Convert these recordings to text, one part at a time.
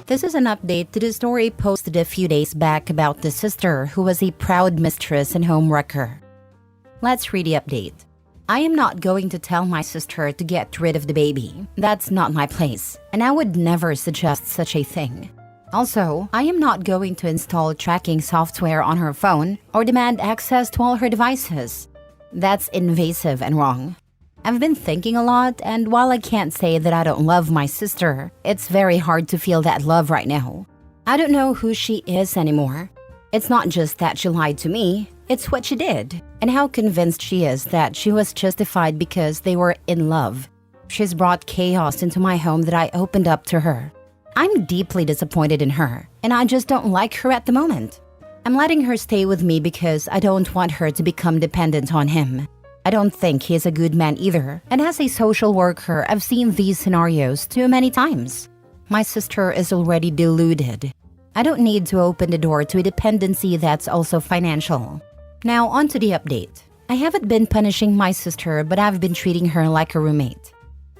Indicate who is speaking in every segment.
Speaker 1: This is an update to the story posted a few days back about the sister who was a proud mistress and home wrecker. Let's read the update. I am not going to tell my sister to get rid of the baby. That's not my place, and I would never suggest such a thing. Also, I am not going to install tracking software on her phone or demand access to all her devices. That's invasive and wrong. I've been thinking a lot, and while I can't say that I don't love my sister, it's very hard to feel that love right now. I don't know who she is anymore. It's not just that she lied to me, it's what she did, and how convinced she is that she was justified because they were in love. She's brought chaos into my home that I opened up to her. I'm deeply disappointed in her, and I just don't like her at the moment. I'm letting her stay with me because I don't want her to become dependent on him. I don't think he's a good man either, and as a social worker, I've seen these scenarios too many times. My sister is already deluded. I don't need to open the door to a dependency that's also financial. Now on to the update. I haven't been punishing my sister, but I've been treating her like a roommate.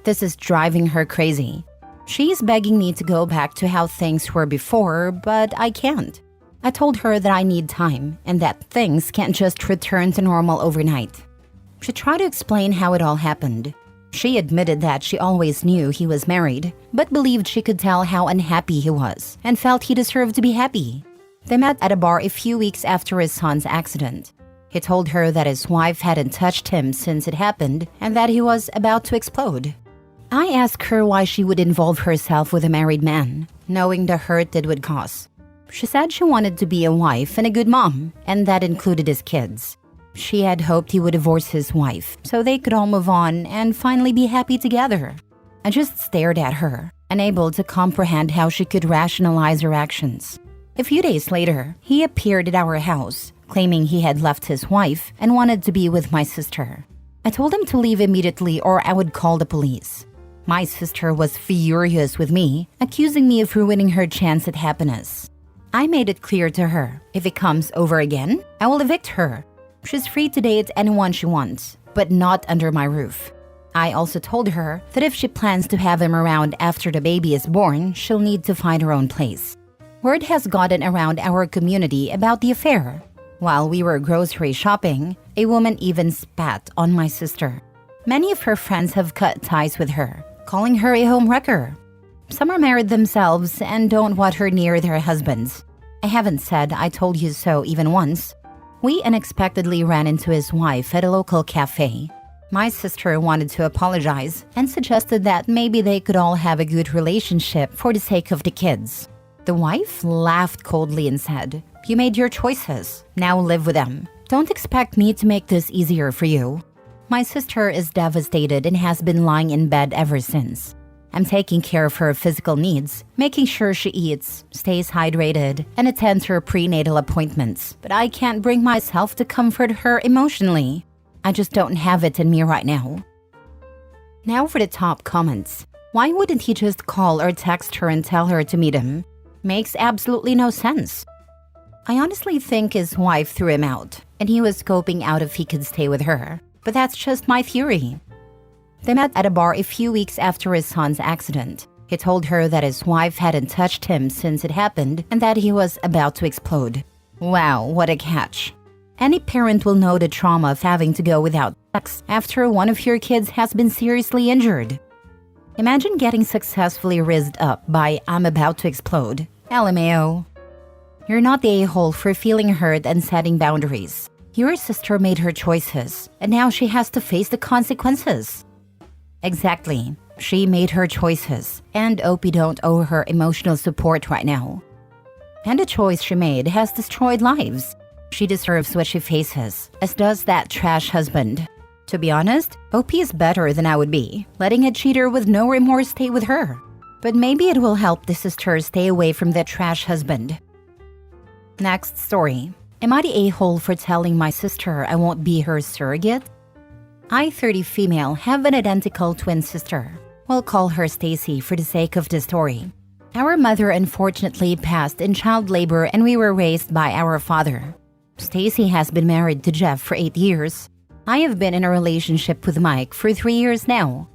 Speaker 1: This is driving her crazy. She's begging me to go back to how things were before, but I can't. I told her that I need time and that things can't just return to normal overnight. She tried to explain how it all happened. She admitted that she always knew he was married, but believed she could tell how unhappy he was and felt he deserved to be happy. They met at a bar a few weeks after his son's accident. He told her that his wife hadn't touched him since it happened and that he was about to explode. I asked her why she would involve herself with a married man, knowing the hurt it would cause. She said she wanted to be a wife and a good mom, and that included his kids. She had hoped he would divorce his wife so they could all move on and finally be happy together. I just stared at her, unable to comprehend how she could rationalize her actions. A few days later, he appeared at our house, claiming he had left his wife and wanted to be with my sister. I told him to leave immediately or I would call the police. My sister was furious with me, accusing me of ruining her chance at happiness. I made it clear to her, if it comes over again, I will evict her. She's free to date anyone she wants, but not under my roof. I also told her that if she plans to have him around after the baby is born, she'll need to find her own place. Word has gotten around our community about the affair. While we were grocery shopping, a woman even spat on my sister. Many of her friends have cut ties with her, calling her a home wrecker. Some are married themselves and don't want her near their husbands. I haven't said I told you so even once. We unexpectedly ran into his wife at a local cafe. My sister wanted to apologize and suggested that maybe they could all have a good relationship for the sake of the kids. The wife laughed coldly and said, "You made your choices. Now live with them. Don't expect me to make this easier for you." My sister is devastated and has been lying in bed ever since. I'm taking care of her physical needs, making sure she eats, stays hydrated, and attends her prenatal appointments. But I can't bring myself to comfort her emotionally. I just don't have it in me right now. Now for the top comments. Why wouldn't he just call or text her and tell her to meet him? Makes absolutely no sense. I honestly think his wife threw him out, and he was scoping out if he could stay with her. But that's just my theory. They met at a bar a few weeks after his son's accident. He told her that his wife hadn't touched him since it happened and that he was about to explode. Wow, what a catch. Any parent will know the trauma of having to go without sex after one of your kids has been seriously injured. Imagine getting successfully rizzed up by "I'm about to explode." LMAO. You're not the a-hole for feeling hurt and setting boundaries. Your sister made her choices, and now she has to face the consequences. Exactly. She made her choices, and OP don't owe her emotional support right now. And the choice she made has destroyed lives. She deserves what she faces, as does that trash husband. To be honest, OP is better than I would be, letting a cheater with no remorse stay with her. But maybe it will help the sister stay away from that trash husband. Next story. Am I the a-hole for telling my sister I won't be her surrogate? I, 30 female, have an identical twin sister. We'll call her Stacy for the sake of the story. Our mother unfortunately passed in child labor and we were raised by our father. Stacy has been married to Jeff for 8 years. I have been in a relationship with Mike for 3 years now.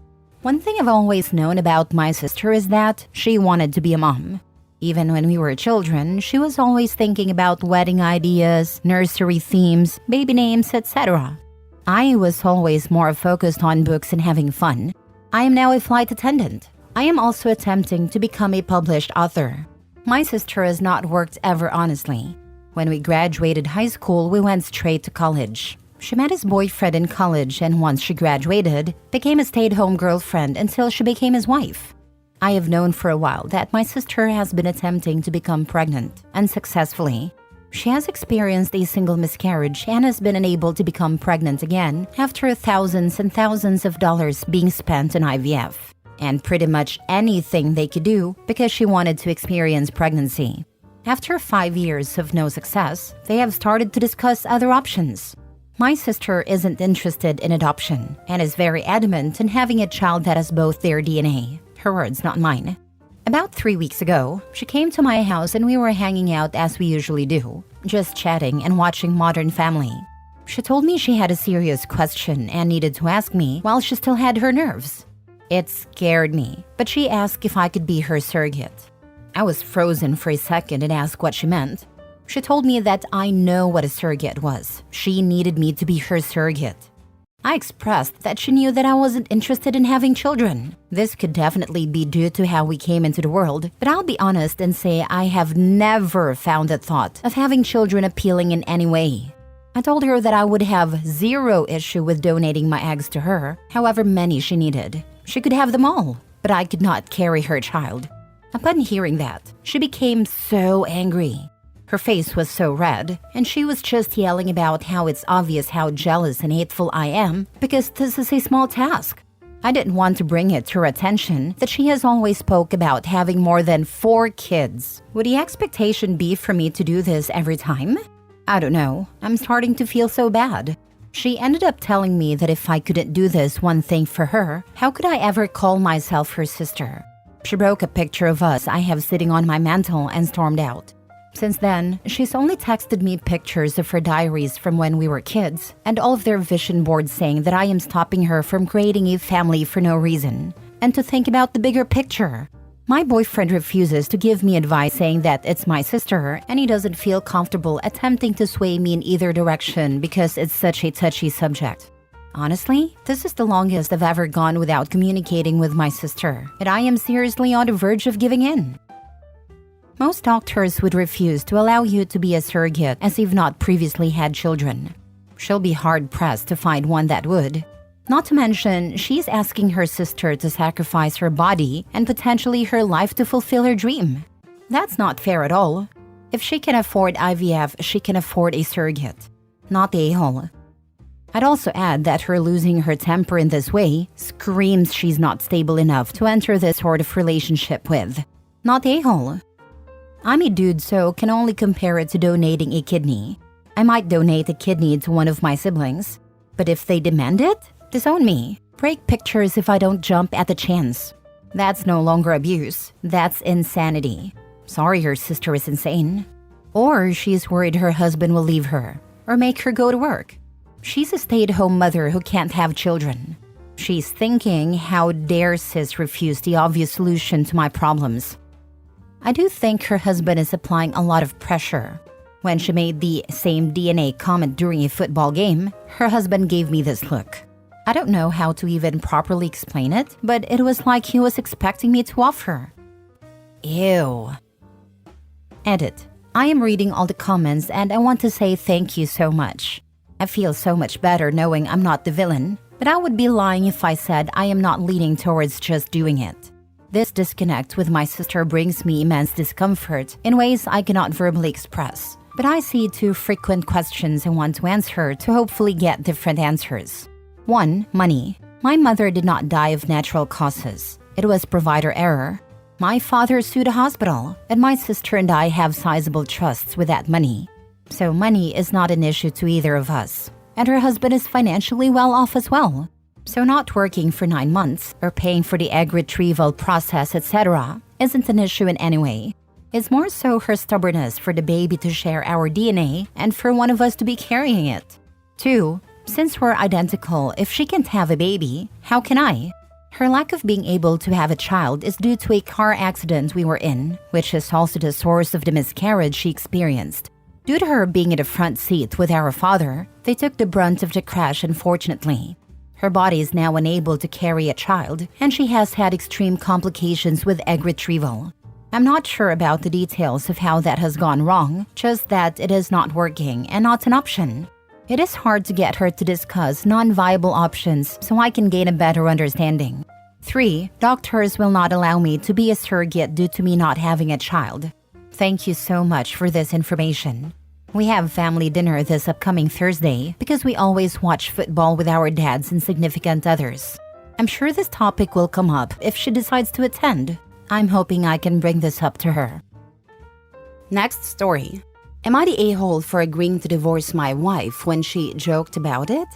Speaker 1: One thing I've always known about my sister is that she wanted to be a mom. Even when we were children, she was always thinking about wedding ideas, nursery themes, baby names, etc. I was always more focused on books and having fun. I am now a flight attendant. I am also attempting to become a published author. My sister has not worked ever honestly. When we graduated high school, we went straight to college. She met his boyfriend in college and once she graduated, became a stay-at-home girlfriend until she became his wife. I have known for a while that my sister has been attempting to become pregnant, unsuccessfully. She has experienced a single miscarriage and has been unable to become pregnant again after thousands and thousands of dollars being spent on IVF, and pretty much anything they could do because she wanted to experience pregnancy. After 5 years of no success, they have started to discuss other options. My sister isn't interested in adoption and is very adamant in having a child that has both their DNA. Her words, not mine. About 3 weeks ago, she came to my house and we were hanging out as we usually do, just chatting and watching Modern Family. She told me she had a serious question and needed to ask me while she still had her nerves. It scared me, but she asked if I could be her surrogate. I was frozen for a second and asked what she meant. She told me that I know what a surrogate was. She needed me to be her surrogate. I expressed that she knew that I wasn't interested in having children. This could definitely be due to how we came into the world, but I'll be honest and say I have never found the thought of having children appealing in any way. I told her that I would have zero issue with donating my eggs to her, however many she needed. She could have them all, but I could not carry her child. Upon hearing that, she became so angry. Her face was so red, and she was just yelling about how it's obvious how jealous and hateful I am because this is a small task. I didn't want to bring it to her attention that she has always spoke about having more than 4 kids. Would the expectation be for me to do this every time? I don't know. I'm starting to feel so bad. She ended up telling me that if I couldn't do this one thing for her, how could I ever call myself her sister? She broke a picture of us I have sitting on my mantle and stormed out. Since then, she's only texted me pictures of her diaries from when we were kids and all of their vision boards saying that I am stopping her from creating a family for no reason and to think about the bigger picture. My boyfriend refuses to give me advice saying that it's my sister and he doesn't feel comfortable attempting to sway me in either direction because it's such a touchy subject. Honestly, this is the longest I've ever gone without communicating with my sister, and I am seriously on the verge of giving in. Most doctors would refuse to allow you to be a surrogate as you've not previously had children. She'll be hard-pressed to find one that would. Not to mention, she's asking her sister to sacrifice her body and potentially her life to fulfill her dream. That's not fair at all. If she can afford IVF, she can afford a surrogate, not the a-hole. I'd also add that her losing her temper in this way screams she's not stable enough to enter this sort of relationship with, not the a-hole. I'm a dude, so can only compare it to donating a kidney. I might donate a kidney to one of my siblings, but if they demand it, disown me. Break pictures if I don't jump at the chance. That's no longer abuse, that's insanity. Sorry, her sister is insane. Or she's worried her husband will leave her, or make her go to work. She's a stay-at-home mother who can't have children. She's thinking, how dare sis refuse the obvious solution to my problems? I do think her husband is applying a lot of pressure. When she made the same DNA comment during a football game, her husband gave me this look. I don't know how to even properly explain it, but it was like he was expecting me to offer. Ew. Edit. I am reading all the comments and I want to say thank you so much. I feel so much better knowing I'm not the villain, but I would be lying if I said I am not leaning towards just doing it. This disconnect with my sister brings me immense discomfort in ways I cannot verbally express. But I see 2 frequent questions I want to answer to hopefully get different answers. 1. Money. My mother did not die of natural causes. It was provider error. My father sued a hospital, and my sister and I have sizable trusts with that money. So money is not an issue to either of us. And her husband is financially well off as well. So not working for 9 months or paying for the egg retrieval process, etc. isn't an issue in any way. It's more so her stubbornness for the baby to share our DNA and for one of us to be carrying it. 2. Since we're identical, if she can't have a baby, how can I? Her lack of being able to have a child is due to a car accident we were in, which is also the source of the miscarriage she experienced. Due to her being in the front seat with our father, they took the brunt of the crash, unfortunately. Her body is now unable to carry a child, and she has had extreme complications with egg retrieval. I'm not sure about the details of how that has gone wrong, just that it is not working and not an option. It is hard to get her to discuss non-viable options so I can gain a better understanding. 3. Doctors will not allow me to be a surrogate due to me not having a child. Thank you so much for this information. We have family dinner this upcoming Thursday because we always watch football with our dads and significant others. I'm sure this topic will come up if she decides to attend. I'm hoping I can bring this up to her. Next story. Am I the a-hole for agreeing to divorce my wife when she joked about it?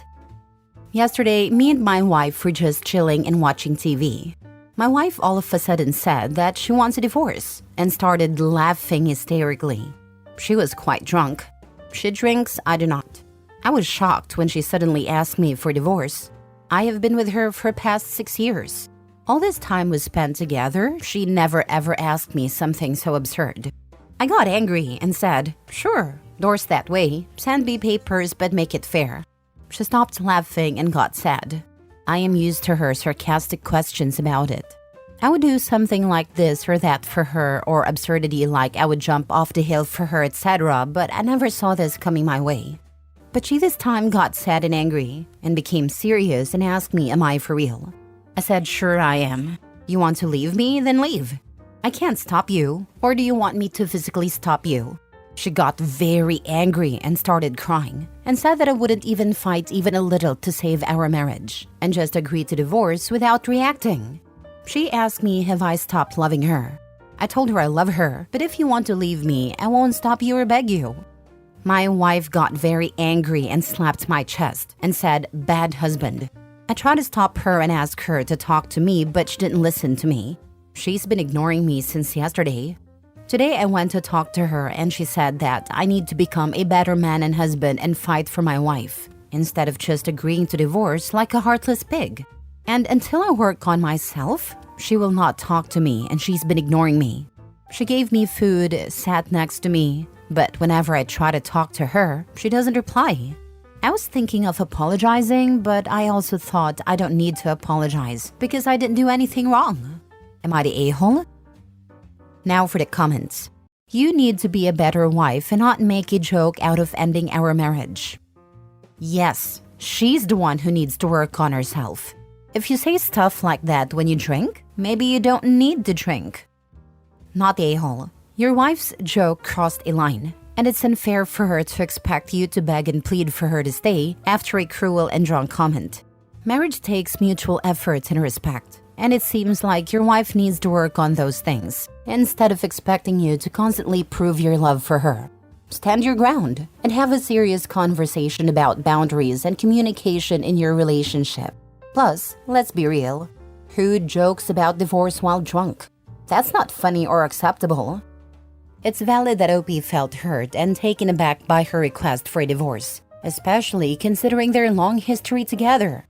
Speaker 1: Yesterday, me and my wife were just chilling and watching TV. My wife all of a sudden said that she wants a divorce and started laughing hysterically. She was quite drunk. She drinks, I do not. I was shocked when she suddenly asked me for divorce. I have been with her for the past 6 years. All this time was spent together, she never ever asked me something so absurd. I got angry and said, sure, divorce that way, send me papers but make it fair. She stopped laughing and got sad. I am used to her sarcastic questions about it. I would do something like this or that for her, or absurdity like I would jump off the hill for her, etc., but I never saw this coming my way. But she this time got sad and angry and became serious and asked me, am I for real? I said, sure I am. You want to leave me? Then leave. I can't stop you. Or do you want me to physically stop you? She got very angry and started crying and said that I wouldn't even fight even a little to save our marriage and just agreed to divorce without reacting. She asked me, have I stopped loving her? I told her I love her, but if you want to leave me, I won't stop you or beg you. My wife got very angry and slapped my chest and said, bad husband. I tried to stop her and ask her to talk to me, but she didn't listen to me. She's been ignoring me since yesterday. Today I went to talk to her and she said that I need to become a better man and husband and fight for my wife, instead of just agreeing to divorce like a heartless pig. And until I work on myself, she will not talk to me and she's been ignoring me. She gave me food, sat next to me, but whenever I try to talk to her, she doesn't reply. I was thinking of apologizing, but I also thought I don't need to apologize because I didn't do anything wrong. Am I the a-hole? Now for the comments. You need to be a better wife and not make a joke out of ending our marriage. Yes, she's the one who needs to work on herself. If you say stuff like that when you drink, maybe you don't need to drink. Not the a-hole. Your wife's joke crossed a line, and it's unfair for her to expect you to beg and plead for her to stay after a cruel and drunk comment. Marriage takes mutual effort and respect, and it seems like your wife needs to work on those things, instead of expecting you to constantly prove your love for her. Stand your ground and have a serious conversation about boundaries and communication in your relationship. Plus, let's be real. Who jokes about divorce while drunk? That's not funny or acceptable. It's valid that OP felt hurt and taken aback by her request for a divorce, especially considering their long history together.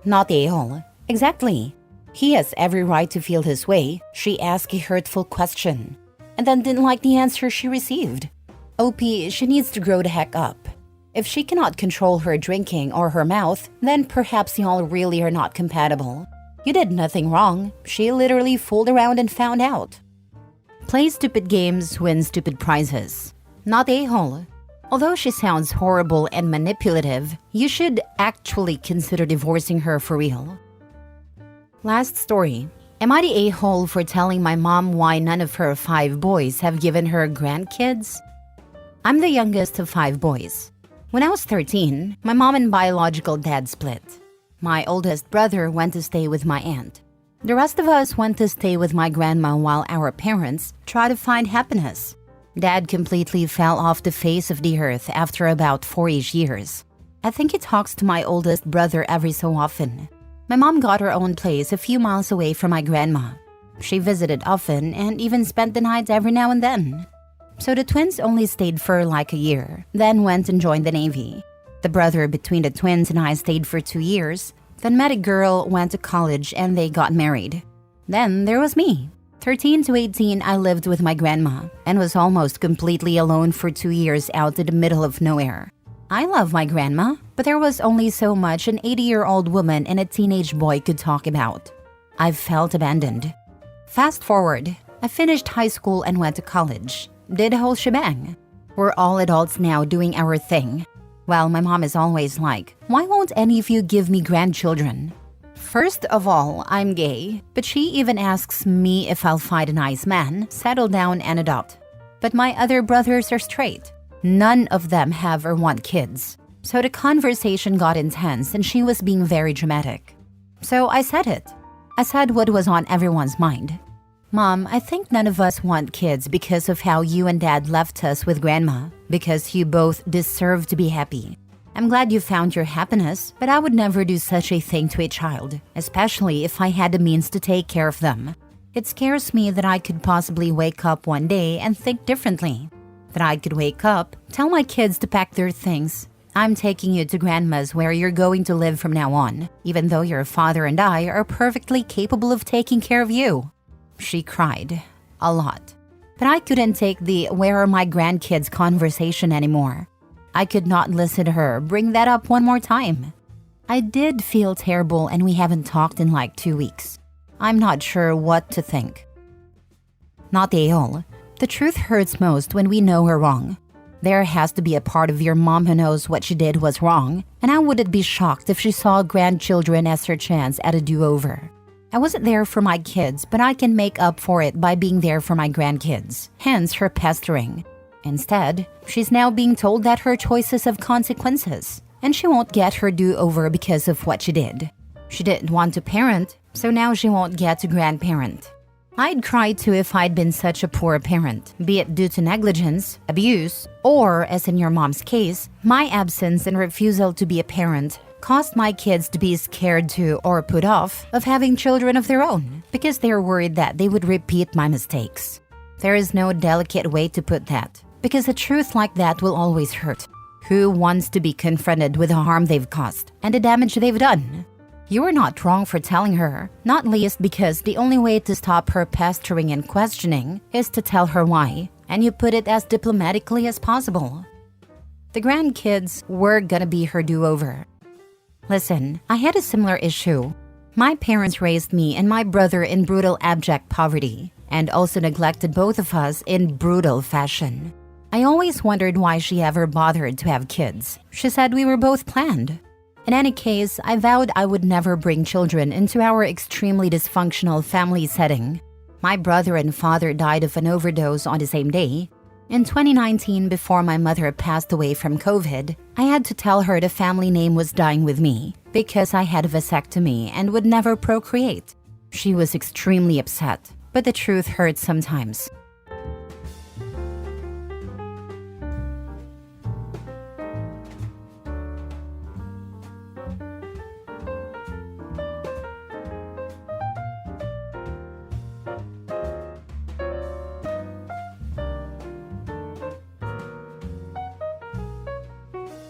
Speaker 1: Not the a-hole. Exactly. He has every right to feel his way. She asked a hurtful question and then didn't like the answer she received. OP, she needs to grow the heck up. If she cannot control her drinking or her mouth, then perhaps y'all really are not compatible. You did nothing wrong. She literally fooled around and found out. Play stupid games, win stupid prizes. Not a-hole. Although she sounds horrible and manipulative, you should actually consider divorcing her for real. Last story. Am I the a-hole for telling my mom why none of her 5 boys have given her grandkids? I'm the youngest of 5 boys. When I was 13, my mom and biological dad split. My oldest brother went to stay with my aunt. The rest of us went to stay with my grandma while our parents tried to find happiness. Dad completely fell off the face of the earth after about 4-ish years. I think he talks to my oldest brother every so often. My mom got her own place a few miles away from my grandma. She visited often and even spent the night every now and then. So the twins only stayed for like a year, then went and joined the Navy. The brother between the twins and I stayed for 2 years, Then met a girl, went to college, and they got married. Then there was me. 13 to 18, I lived with my grandma and was almost completely alone for 2 years out in the middle of nowhere. I love my grandma, but there was only so much an 80-year-old woman and a teenage boy could talk about. I felt abandoned. Fast forward, I finished high school and went to college. Did a whole shebang. We're all adults now doing our thing. Well, my mom is always like, why won't any of you give me grandchildren? First of all, I'm gay, but she even asks me if I'll find a nice man, settle down and adopt. But my other brothers are straight. None of them have or want kids. So the conversation got intense and she was being very dramatic. So I said it. I said what was on everyone's mind. Mom, I think none of us want kids because of how you and Dad left us with Grandma, because you both deserve to be happy. I'm glad you found your happiness, but I would never do such a thing to a child, especially if I had the means to take care of them. It scares me that I could possibly wake up one day and think differently. That I could wake up, tell my kids to pack their things. I'm taking you to Grandma's where you're going to live from now on, even though your father and I are perfectly capable of taking care of you. She cried. A lot. But I couldn't take the "where are my grandkids" conversation anymore. I could not listen to her bring that up one more time. I did feel terrible and we haven't talked in like 2 weeks. I'm not sure what to think. Not all. The truth hurts most when we know we're wrong. There has to be a part of your mom who knows what she did was wrong, and I wouldn't be shocked if she saw grandchildren as her chance at a do-over. I wasn't there for my kids, but I can make up for it by being there for my grandkids, hence her pestering. Instead, she's now being told that her choices have consequences, and she won't get her do-over because of what she did. She didn't want to parent, so now she won't get to grandparent. I'd cry too if I'd been such a poor parent, be it due to negligence, abuse, or, as in your mom's case, my absence and refusal to be a parent caused my kids to be scared to or put off of having children of their own because they're worried that they would repeat my mistakes. There is no delicate way to put that, because a truth like that will always hurt. Who wants to be confronted with the harm they've caused and the damage they've done? You were not wrong for telling her, not least because the only way to stop her pestering and questioning is to tell her why, and you put it as diplomatically as possible. The grandkids were gonna be her do-over. Listen, I had a similar issue. My parents raised me and my brother in brutal abject poverty, and also neglected both of us in brutal fashion. I always wondered why she ever bothered to have kids. She said we were both planned. In any case, I vowed I would never bring children into our extremely dysfunctional family setting. My brother and father died of an overdose on the same day. In 2019, before my mother passed away from COVID, I had to tell her the family name was dying with me because I had a vasectomy and would never procreate. She was extremely upset, but the truth hurts sometimes.